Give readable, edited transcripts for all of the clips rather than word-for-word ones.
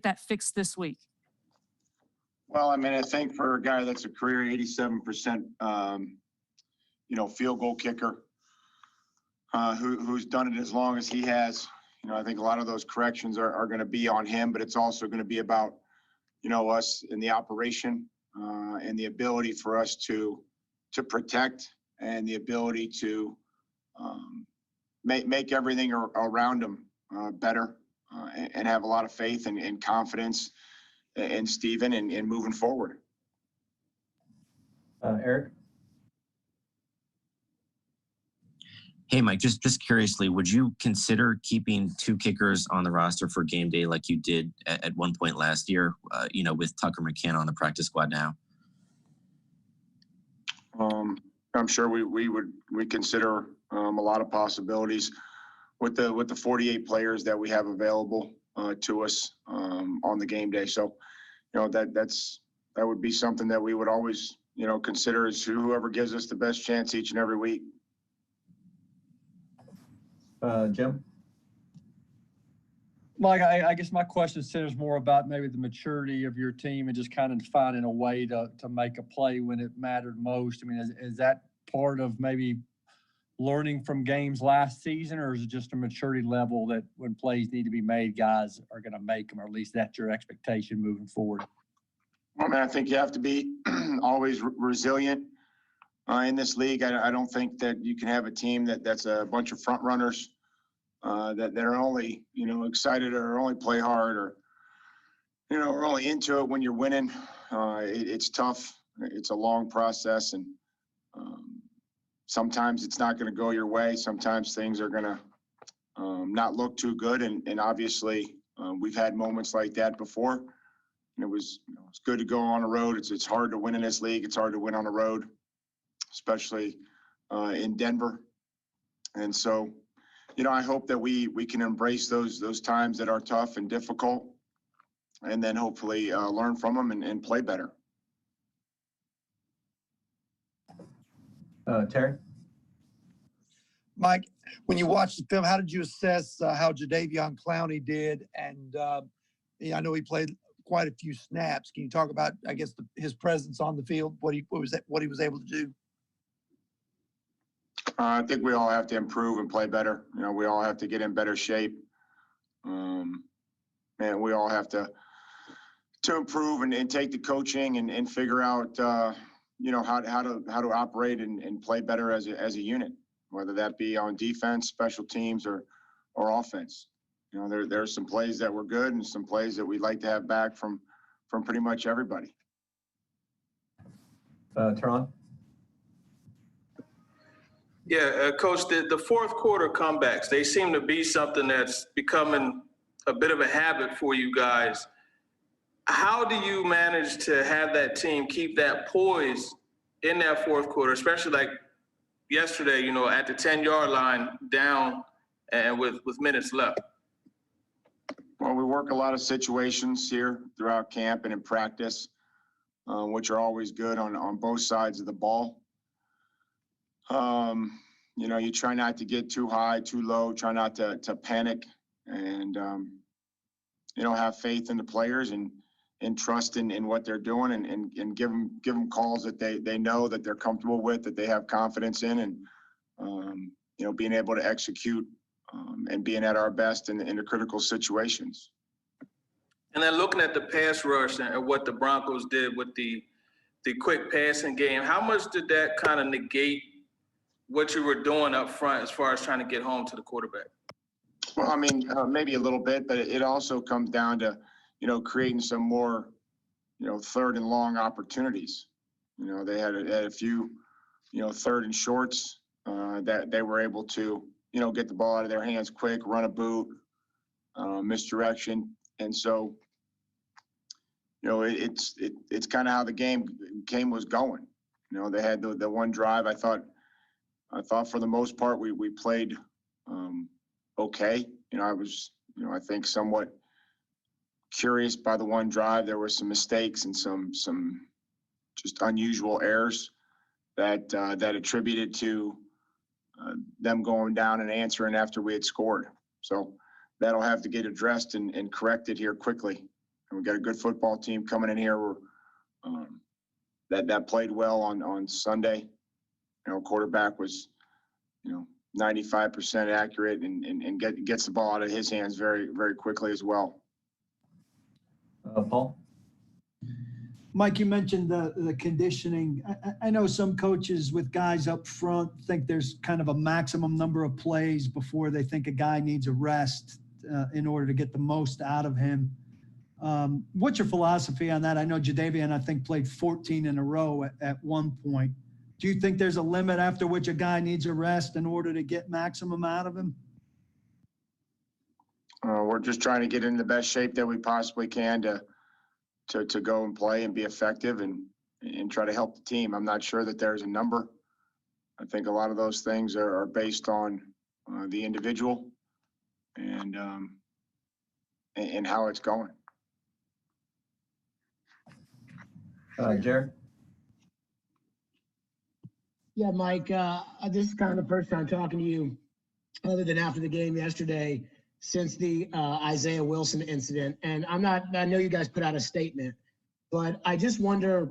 that fixed this week? Well, I mean, I think for a guy that's a career 87%, field goal kicker, who's done it as long as he has, I think a lot of those corrections are going to be on him, but it's also going to be about, us in the operation and the ability for us to protect and the ability to make everything around him better and have a lot of faith and confidence in Steven and moving forward. Eric? Hey, Mike, just curiously, would you consider keeping 2 kickers on the roster for game day like you did at one point last year, with Tucker McCann on the practice squad now? I'm sure we consider a lot of possibilities with the 48 players that we have available to us on the game day. So, that would be something that we would always, consider as whoever gives us the best chance each and every week. Jim? Mike, I guess my question centers more about maybe the maturity of your team and just kind of finding a way to make a play when it mattered most. I mean, is that part of maybe learning from games last season, or is it just a maturity level that when plays need to be made, guys are going to make them, or at least that's your expectation moving forward? Well, man, I think you have to be always resilient in this league. I don't think that you can have a team that's a bunch of front runners that they're only, excited or only play hard or, are only into it when you're winning. It's tough. It's a long process, and sometimes it's not going to go your way. Sometimes things are going to not look too good, and obviously we've had moments like that before. And it's good to go on the road. It's hard to win in this league. It's hard to win on the road, especially in Denver. And so, I hope that we can embrace those times that are tough and difficult, and then hopefully learn from them and play better. Terry? Mike, when you watched the film, how did you assess how adaveon Clowney did? And I know he played quite a few snaps. Can you talk about, I guess, his presence on the field, what he was able to do? I think we all have to improve and play better. We all have to get in better shape. And we all have to improve and take the coaching and figure out, how to operate and play better as a unit, whether that be on defense, special teams, or offense. There's some plays that were good and some plays that we'd like to have back from pretty much everybody. Teron? Yeah, Coach, the fourth quarter comebacks, they seem to be something that's becoming a bit of a habit for you guys. How do you manage to have that team keep that poise in that fourth quarter, especially like yesterday, at the 10-yard line down and with minutes left? Well, we work a lot of situations here throughout camp and in practice, which are always good on both sides of the ball. You try not to get too high, too low, try not to panic, and, have faith in the players and trust in what they're doing and give them calls that they know that they're comfortable with, that they have confidence in, and, being able to execute and being at our best in the critical situations. And then looking at the pass rush and what the Broncos did with the quick passing game, how much did that kind of negate what you were doing up front as far as trying to get home to the quarterback? Well, I mean, maybe a little bit, but it also comes down to, creating some more, third and long opportunities. They had a few, third and shorts that they were able to, get the ball out of their hands quick, run a boot, misdirection. And so, it's kind of how the game was going. They had the one drive. I thought for the most part we played okay. I was, I think somewhat curious by the one drive. There were some mistakes and some just unusual errors that attributed to them going down and answering after we had scored. So that'll have to get addressed and corrected here quickly. And we got a good football team coming in here. That played well on Sunday. Quarterback was, 95% accurate and gets the ball out of his hands very, very quickly as well. Paul? Mike, you mentioned the conditioning. I know some coaches with guys up front think there's kind of a maximum number of plays before they think a guy needs a rest in order to get the most out of him. What's your philosophy on that? I know Adaveon, I think, played 14 in a row at one point. Do you think there's a limit after which a guy needs a rest in order to get maximum out of him? We're just trying to get in the best shape that we possibly can to go and play and be effective and try to help the team. I'm not sure that there's a number. I think a lot of those things are based on the individual and how it's going. Jared? Yeah, Mike, this is kind of the first time talking to you, other than after the game yesterday, since the Isaiah Wilson incident. And I know you guys put out a statement, but I just wonder,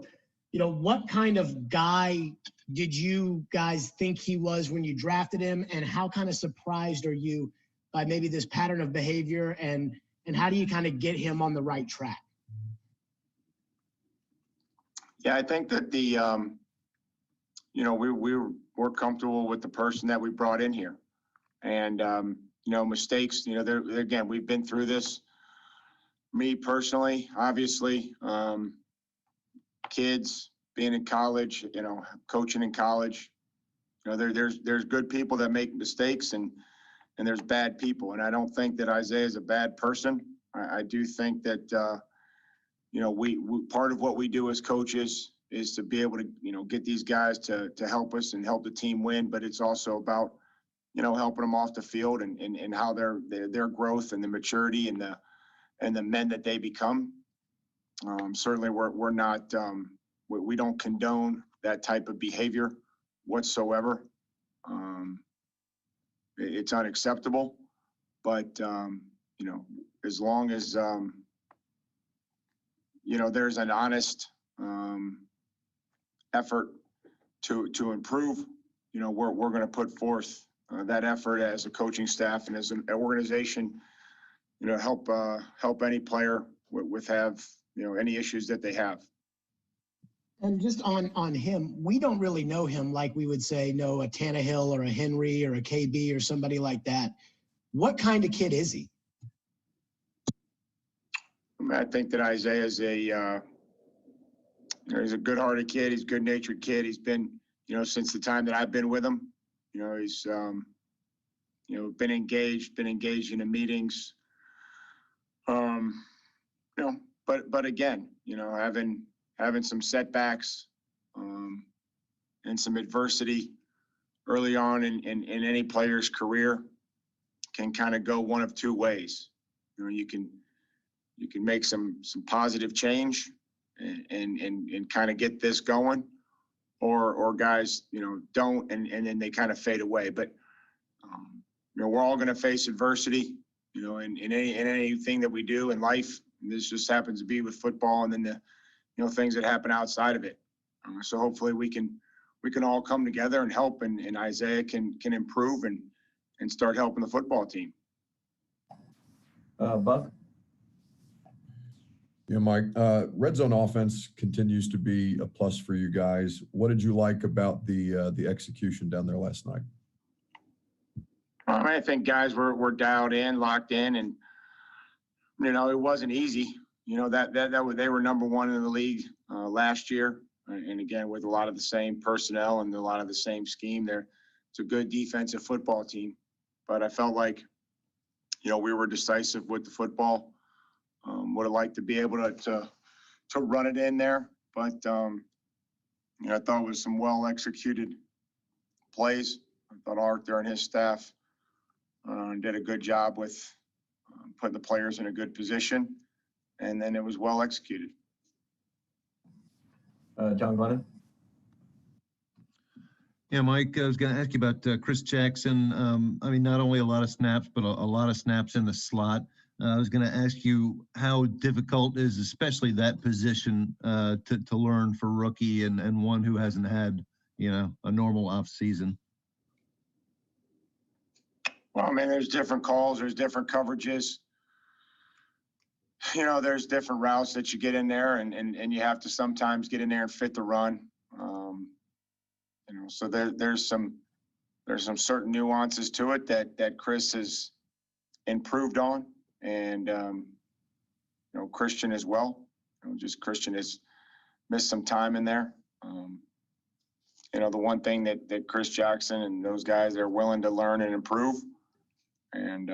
what kind of guy did you guys think he was when you drafted him? And how kind of surprised are you by maybe this pattern of behavior? And how do you kind of get him on the right track? Yeah, I think that we're comfortable with the person that we brought in here. And, mistakes, again, we've been through this. Me personally, obviously, kids being in college, coaching in college, there's good people that make mistakes and there's bad people. And I don't think that Isaiah is a bad person. I do think that, we part of what we do as coaches is to be able to, get these guys to help us and help the team win. But it's also about, helping them off the field and how their growth and the maturity and the men that they become. Certainly we're not, we don't condone that type of behavior whatsoever. It's unacceptable, but, as long as, there's an honest effort to improve, we're going to put forth that effort as a coaching staff and as an organization, help any player with any issues that they have. And just on him, we don't really know him like we would say know a Tannehill or a Henry or a KB or somebody like that. What kind of kid is he? I think that Isaiah is he's a good-hearted kid. He's a good-natured kid. He's been, since the time that I've been with him, he's, been engaged in the meetings. But again, having some setbacks and some adversity early on in any player's career can kind of go one of two ways. You can make some positive change and kind of get this going, or guys, don't, and then they kind of fade away. But, we're all going to face adversity, in anything that we do in life. And this just happens to be with football and then the, things that happen outside of it. So hopefully we can all come together and help, and Isaiah can improve and start helping the football team. Buck? Yeah, Mike, red zone offense continues to be a plus for you guys. What did you like about the execution down there last night? I think guys were dialed in, locked in, and it wasn't easy. They were number one in the league last year, and again with a lot of the same personnel and a lot of the same scheme. It's a good defensive football team, but I felt like we were decisive with the football. Would have liked to be able to run it in there, but I thought it was some well executed plays. I thought Arthur and his staff did a good job with putting the players in a good position, and then it was well executed. John Glennon? Yeah, Mike, I was going to ask you about Chris Jackson. Not only a lot of snaps, but a lot of snaps in the slot. I was going to ask you how difficult is especially that position to learn for rookie and one who hasn't had, a normal off season. Well, I mean, there's different calls, there's different coverages. There's different routes that you get in there, and you have to sometimes get in there and fit the run. So there's some certain nuances to it that Chris has improved on, and Christian as well. Just Christian has missed some time in there. The one thing that Chris Jackson and those guys are willing to learn and improve, and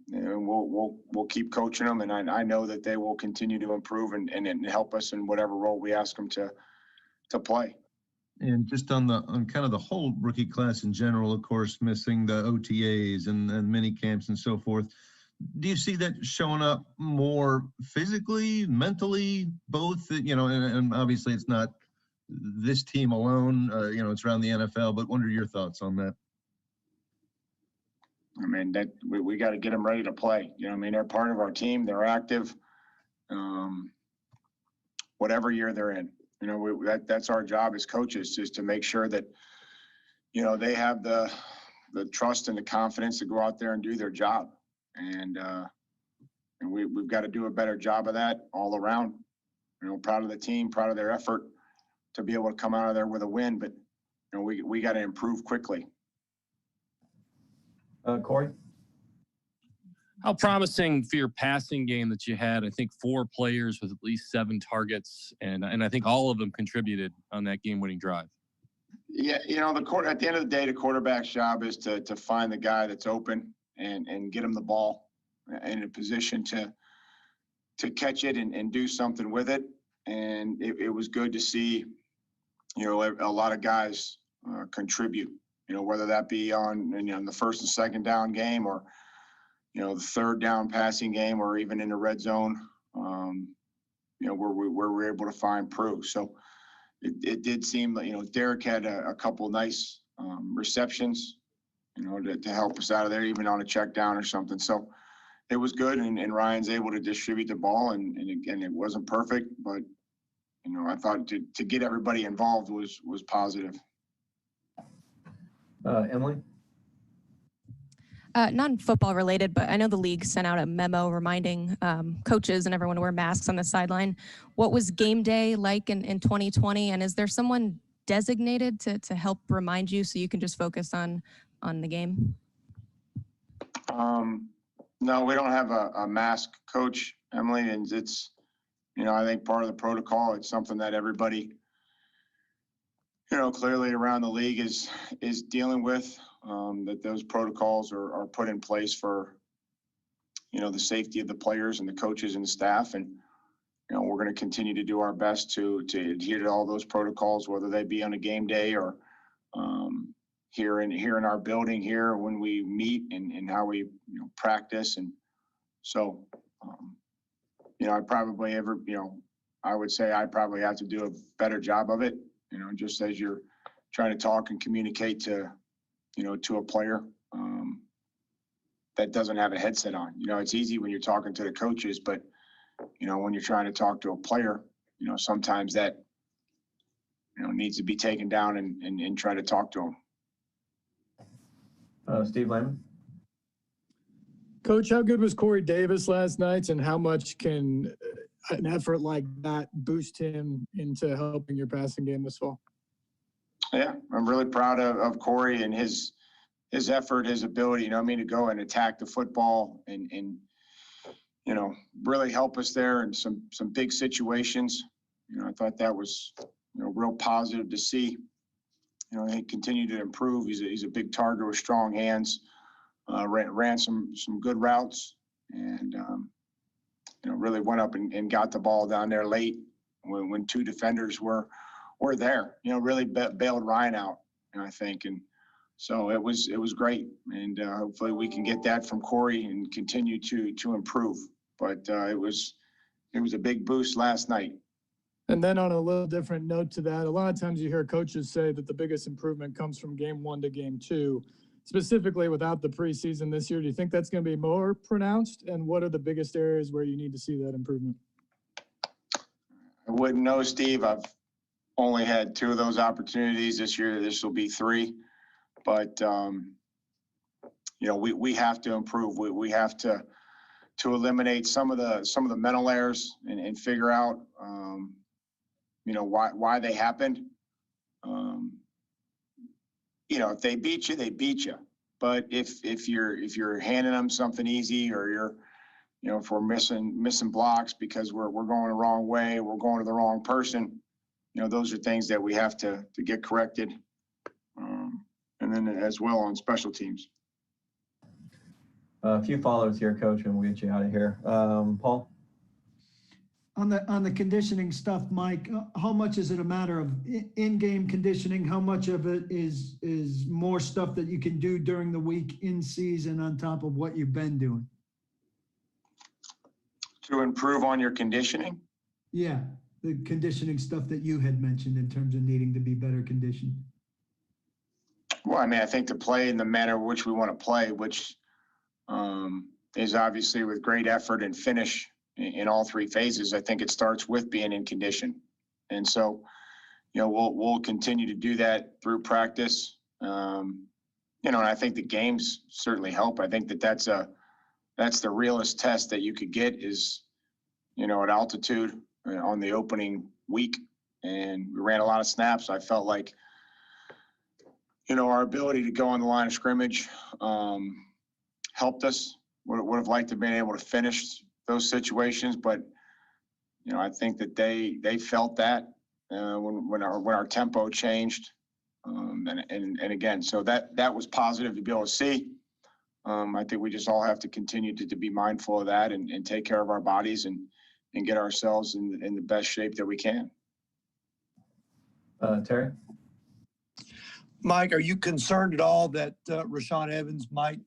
we'll keep coaching them, and I know that they will continue to improve and help us in whatever role we ask them to play. And just on kind of the whole rookie class in general, of course, missing the OTAs and mini camps and so forth. Do you see that showing up more physically, mentally, both? And obviously it's not this team alone. It's around the NFL. But what are your thoughts on that? I mean, that we got to get them ready to play. They're part of our team. They're active. Whatever year they're in. That's our job as coaches, is to make sure that, they have the trust and the confidence to go out there and do their job. And we've got to do a better job of that all around. Proud of the team, proud of their effort to be able to come out of there with a win. But, we got to improve quickly. Corey? How promising for your passing game that you had? I think 4 players with at least 7 targets, and I think all of them contributed on that game-winning drive. Yeah, at the end of the day, the quarterback's job is to find the guy that's open and get him the ball in a position to catch it and do something with it. And it was good to see, a lot of guys contribute. Whether that be on the first and second down game, or the third down passing game, or even in the red zone, where we're able to find Prue. So it did seem like, Derek had a couple nice receptions, to help us out of there, even on a check down or something. So it was good, and Ryan's able to distribute the ball, and again, it wasn't perfect, but, I thought to get everybody involved was positive. Emily? Non-football related, but I know the league sent out a memo reminding coaches and everyone to wear masks on the sideline. What was game day like in 2020? And is there someone designated to help remind you so you can just focus on the game? No, we don't have a mask coach, Emily, and it's, I think part of the protocol. It's something that everybody, clearly around the league is dealing with, that those protocols are put in place for, the safety of the players and the coaches and the staff. And, we're going to continue to do our best to adhere to all those protocols, whether they be on a game day or here in our building here when we meet and how we practice. And so, I would say I probably have to do a better job of it, just as you're trying to talk and communicate to a player that doesn't have a headset on. It's easy when you're talking to the coaches, but, when you're trying to talk to a player, sometimes that, needs to be taken down and try to talk to them. Steve Lehman? Coach, how good was Corey Davis last night, and how much can an effort like that boost him into helping your passing game this fall? Yeah, I'm really proud of Corey and his effort, his ability, to go and attack the football and really help us there in some big situations. I thought that was, real positive to see. He continued to improve. He's a big target with strong hands. Ran some good routes, and really went up and got the ball down there late when 2 defenders were there. Really bailed Ryan out, I think, and so it was great. And hopefully we can get that from Corey and continue to improve. But it was a big boost last night. And then on a little different note to that, a lot of times you hear coaches say that the biggest improvement comes from game 1 to game 2. specifically without the preseason this year, do you think that's going to be more pronounced? And what are the biggest areas where you need to see that improvement? I wouldn't know, Steve. I've only had 2 of those opportunities this year. This will be 3. But, we have to improve. We have to eliminate some of the mental errors and figure out, why they happened. If they beat you, they beat you. But if you're handing them something easy, or you're, if we're missing blocks because we're going the wrong way, we're going to the wrong person, those are things that we have to get corrected. And then as well on special teams. A few followers here, Coach, and we'll get you out of here. Paul? On the conditioning stuff, Mike, how much is it a matter of in-game conditioning? How much of it is more stuff that you can do during the week in season on top of what you've been doing? To improve on your conditioning? Yeah, the conditioning stuff that you had mentioned in terms of needing to be better conditioned. Well, I think to play in the manner in which we want to play, which is obviously with great effort and finish in all 3 phases, I think it starts with being in condition. And so, we'll continue to do that through practice. And I think the games certainly help. I think that's the realest test that you could get is, at altitude on the opening week. And we ran a lot of snaps. I felt like, our ability to go on the line of scrimmage helped us. Would have liked to have been able to finish those situations, but I think that they felt that when our tempo changed, and again, so that was positive to be able to see. I think we just all have to continue to be mindful of that and take care of our bodies and get ourselves in the best shape that we can. Terry? Mike, are you concerned at all that Rashaan Evans might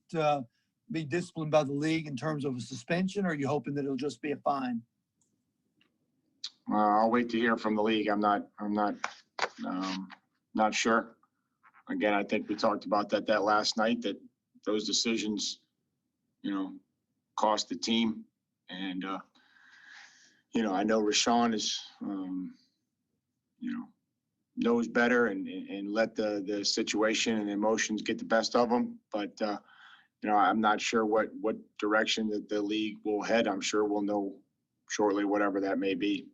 be disciplined by the league in terms of a suspension, or are you hoping that it'll just be a fine? I'll wait to hear from the league. I'm not sure. Again, I think we talked about that last night, that those decisions, cost the team. And, I know Rashaan is, knows better and let the situation and emotions get the best of him. But, I'm not sure what direction that the league will head. I'm sure we'll know shortly, whatever that may be.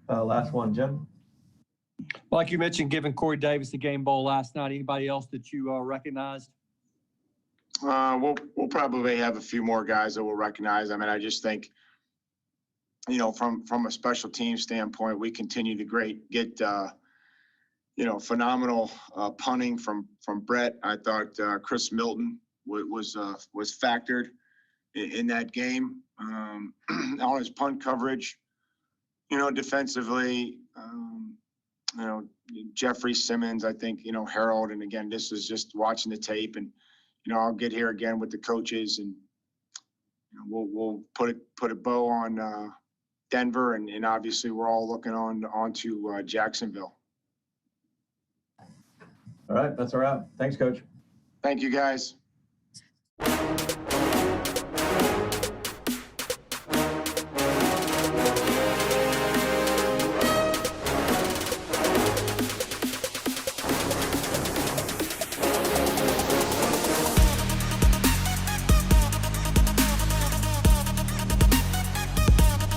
Last one, Jim. Like you mentioned, giving Corey Davis the game ball last night. Anybody else that you recognized? We'll probably have a few more guys that we'll recognize. I just think, from a special team standpoint, we continue to get phenomenal punting from Brett. I thought Chris Milton was factored in that game on his punt coverage. Defensively, Jeffrey Simmons, I think, Harold, and again, this is just watching the tape, and I'll get here again with the coaches, and we'll put a bow on Denver, and obviously we're all looking onto Jacksonville. All right, that's a wrap. Thanks, Coach. Thank you, guys.